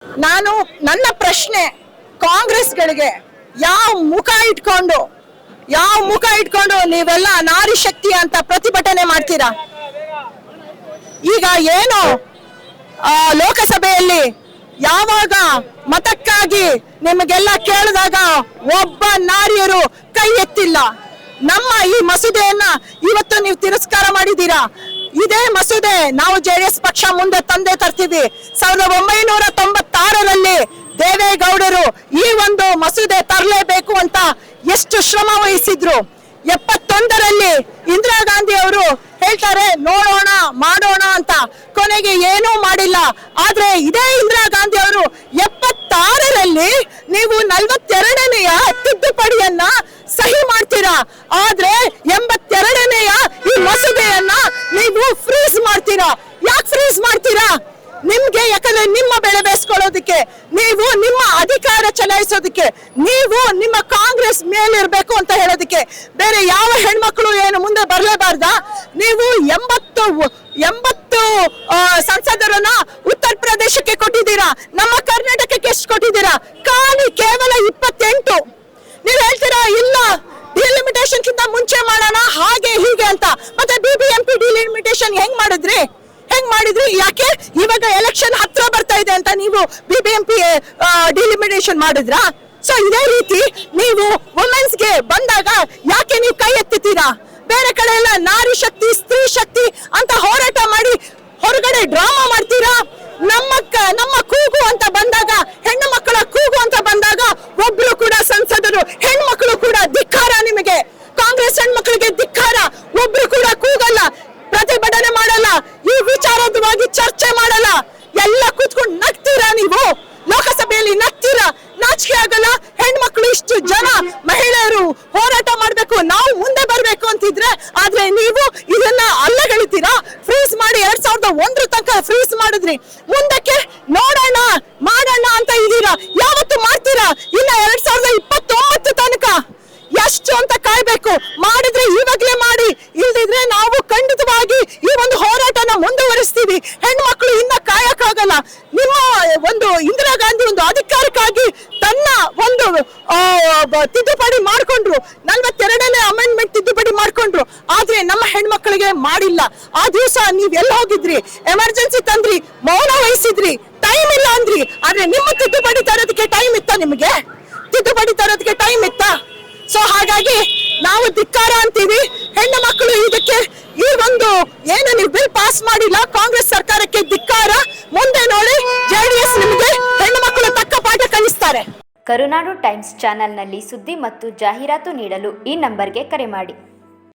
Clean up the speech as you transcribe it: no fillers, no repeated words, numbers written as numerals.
ನಾನು ನನ್ನ ಪ್ರಶ್ನೆ ಕಾಂಗ್ರೆಸ್ಗಳಿಗೆ ಯಾವ ಮುಖ ಇಟ್ಕೊಂಡು ನೀವೆಲ್ಲ ನಾರಿ ಶಕ್ತಿ ಅಂತ ಪ್ರತಿಭಟನೆ ಮಾಡ್ತೀರಾ? ಈಗ ಏನು ಲೋಕಸಭೆಯಲ್ಲಿ ಯಾವಾಗ ಮತಕ್ಕಾಗಿ ನಿಮಗೆಲ್ಲ ಕೇಳಿದಾಗ ಒಬ್ಬ ನಾರಿಯರು ಕೈ ಎತ್ತಿಲ್ಲ. ನಮ್ಮ ಈ ಮಸೂದೆಯನ್ನ ಇವತ್ತು ನೀವು ತಿರಸ್ಕಾರ ಮಾಡಿದ್ದೀರಾ. ಇದೇ ಮಸೂದೆ ನಾವು ಜೆಡಿಎಸ್ ಪಕ್ಷ ಮುಂದೆ ತಂದೆ ತರ್ತೀವಿ. 1996ರಲ್ಲಿ ದೇವೇಗೌಡರು ಈ ಒಂದು ಮಸೂದೆ ತರಲೇಬೇಕು ಅಂತ ಎಷ್ಟು ಶ್ರಮ ವಹಿಸಿದ್ರು. 71ರಲ್ಲಿ ಇಂದಿರಾ ಗಾಂಧಿ ಅವರು ಹೇಳ್ತಾರೆ ನೋಡೋಣ ಮಾಡೋಣ ಅಂತ, ಕೊನೆಗೆ ಏನೂ ಮಾಡಿಲ್ಲ. ಆದ್ರೆ ಇದೇ ಇಂದಿರಾ ಗಾಂಧಿ ಅವರು 76ರಲ್ಲಿ ನೀವು 42ನೆಯ ತಿದ್ದುಪಡಿಯನ್ನ ಸಹಿ ಮಾಡ್ತೀರಾ. ಆದ್ರೆ 82ನೆಯ ಈ ಮಸೂದೆಯನ್ನ ನೀವು ಫ್ರೀಸ್ ಮಾಡ್ತೀರಾ. ಯಾಕೆ ಫ್ರೀಸ್ ಮಾಡ್ತೀರಾ? ನಿಮ್ಗೆ ಯಾಕಂದ್ರೆ ನಿಮ್ಮ ಬೆಳೆ ಬೇಯಿಸ್ಕೊಳ್ಳೋದಕ್ಕೆ, ನೀವು ನಿಮ್ಮ ಅಧಿಕಾರ ಚಲಾಯಿಸೋದಕ್ಕೆ, ನೀವು ನಿಮ್ಮ ಕಾಂಗ್ರೆಸ್ ಮೇಲಿರ್ಬೇಕು ಅಂತ ಹೇಳೋದಕ್ಕೆ. ಬೇರೆ ಯಾವ ಹೆಣ್ಮಕ್ಳು ಏನು ಮುಂದೆ ಬರಲೇಬಾರ್ದ? ನೀವು 80 ಸಂಸದರನ್ನ ಉತ್ತರ ಪ್ರದೇಶಕ್ಕೆ ಕೊಟ್ಟಿದ್ದೀರಾ. ನಮ್ಮ ಕರ್ನಾಟಕಕ್ಕೆ ಎಷ್ಟು ಕೊಟ್ಟಿದ್ದೀರಾ? ಕೇವಲ 28. ನೀವು ಹೇಳ್ತೀರಾ ಇಲ್ಲ ಡಿಲಿಮಿಟೇಷನ್ ಕಿಂತ ಮುಂಚೆ ಮಾಡೋಣ ಹಾಗೆ ಹೀಗೆ ಅಂತ. ಮತ್ತೆ BBMP ಡಿಲಿಮಿಟೇಷನ್ ಹೆಂಗ್ ಮಾಡಿದ್ರಿ? ಯಾಕೆ ಇವಾಗ ಎಲೆಕ್ಷನ್ ಹತ್ರ ಬರ್ತಾ ಇದೆ ಅಂತ ನೀವು BBMP ಡಿಲಿಮಿಟೇಷನ್ ಮಾಡಿದ್ರಾ? ಸೊ ಇದೇ ರೀತಿ ನೀವು ವುಮೆನ್ಸ್ಗೆ ಬಂದಾಗ ಯಾಕೆ ನೀವು ಕೈ ಎತ್ತಿತೀರಾ? ಬೇರೆ ಕಡೆ ಎಲ್ಲ ನಾರಿ ಶಕ್ತಿ ಸ್ತ್ರೀ ಶಕ್ತಿ ಅಂತ ಹೋರಾಟ ಮಾಡಿ ಹೊರಗಡೆ ಡ್ರಾಮಾ ಮಾಡ್ತೀರಾ. ನಮ್ಮ ಕೂಗು ಅಂತ ಬಂದಾಗ, ಹೆಣ್ಣು ಮಕ್ಕಳ ಕೂಗು ಅಂತ ಬಂದಾಗ ಒಬ್ರು ಕೂಡ ಸಂಸದರು ಹೆಣ್ಮಕ್ಳು ಕೂಡ ಧಿಕ್ಕಾರ. ನಿಮಗೆ ಕಾಂಗ್ರೆಸ್ ಹೆಣ್ಮಕ್ಳಿಗೆ ಧಿಕ್ಕಾರ. ಒಬ್ರು ಕೂಡ ಕೂಗಲ್ಲ, ಪ್ರತಿಭಟನೆ ಮಾಡಲ್ಲ, ಈ ವಿಚಾರವಾಗಿ ಚರ್ಚೆ ಮಾಡಲ್ಲ. ಎಲ್ಲ ಕೂತ್ಕೊಂಡು ನಗ್ತೀರಾ ನೀವು. ಲೋಕಸಭೆಯಲ್ಲಿ ನಗ್ತೀರಾ, ನಾಚಿಕೆ ಆಗಲ್ಲ? ಹೆಣ್ಮಕ್ಳು ಇಷ್ಟು ಜನ ಮಹಿಳೆಯರು ಹೋರಾಟ ಮಾಡ್ಬೇಕು, ನಾವು ಮುಂದೆ ಬರ್ಬೇಕು ಅಂತಿದ್ರೆ, ಆದ್ರೆ ನೀವು ಇದನ್ನ ಅಲ್ಲಗಳಿತೀರಾ. ಫ್ರೀಸ್ ಮಾಡಿ 2001 ತನಕ ಫ್ರೀಸ್ ಮಾಡಿದ್ರಿ. ಮುಂದಕ್ಕೆ ನೋಡೋಣ ಮಾಡೋಣ ಅಂತ ಇದೀರಾ. ಯಾವತ್ತು ಮಾಡ್ತೀರಾ? ಇನ್ನ 2029 ತನಕ ಎಷ್ಟು ಅಂತ ಕಾಯ್ಬೇಕು. ಮಾಡಿದ್ರೆ ಇವಾಗ್ಲೇ ಮಾಡಿ, ಇಲ್ದಿದ್ರೆ ನಾವು ಖಂಡಿತವಾಗಿ ಈ ಒಂದು ಹೋರಾಟನ ಮುಂದುವರಿಸ್ತೀವಿ. ಹೆಣ್ಮಕ್ಳು ಇನ್ನ ಕಾಯಕ್ಕಾಗಲ್ಲ. ನಿಮ್ಮ ಒಂದು ಇಂದಿರಾ ಗಾಂಧಿ ಒಂದು ಅಧಿಕಾರಕ್ಕಾಗಿ ತನ್ನ ಒಂದು ತಿದ್ದುಪಡಿ ಮಾಡ್ಕೊಂಡ್ರು, 42ನೇ ಅಮೆಂಡ್ಮೆಂಟ್ ತಿದ್ದುಪಡಿ ಮಾಡ್ಕೊಂಡ್ರು. ಆದ್ರೆ ನಮ್ಮ ಹೆಣ್ಮಕ್ಳಿಗೆ ಮಾಡಿಲ್ಲ. ಆ ದಿವಸ ನೀವ್ ಎಲ್ಲ ಹೋಗಿದ್ರಿ? ಎಮರ್ಜೆನ್ಸಿ ತಂದ್ರಿ, ಮೌನ ವಹಿಸಿದ್ರಿ, ಟೈಮ್ ಇಲ್ಲ ಅಂದ್ರಿ. ಆದ್ರೆ ನಿಮ್ಮ ತಿದ್ದುಪಡಿ ತರೋದಕ್ಕೆ ಟೈಮ್ ಇತ್ತ? ನಿಮಗೆ ತಿದ್ದುಪಡಿ ತರೋದಕ್ಕೆ ಟೈಮ್ ಇತ್ತ? ಸೊ ಹಾಗಾಗಿ ನಾವು ಧಿಕ್ಕಾರ ಅಂತೀವಿ. ಹೆಣ್ಣು ಮಕ್ಕಳು ಇದಕ್ಕೆ ಈ ಒಂದು ಏನು ನೀವು ಬಿಲ್ ಪಾಸ್ ಮಾಡಿಲ್ಲ, ಕಾಂಗ್ರೆಸ್ ಸರ್ಕಾರಕ್ಕೆ ಧಿಕ್ಕಾರ. ಮುಂದೆ ನೋಡಿ ಜೆಡಿಎಸ್ ನಿಮಗೆ ಹೆಣ್ಣು ಮಕ್ಕಳು ತಕ್ಕ ಪಾಠ ಕಲಿಸ್ತಾರೆ. ಕರುನಾಡು ಟೈಮ್ಸ್ ಚಾನೆಲ್ನಲ್ಲಿ ಸುದ್ದಿ ಮತ್ತು ಜಾಹೀರಾತು ನೀಡಲು ಈ ನಂಬರ್ಗೆ ಕರೆ ಮಾಡಿ.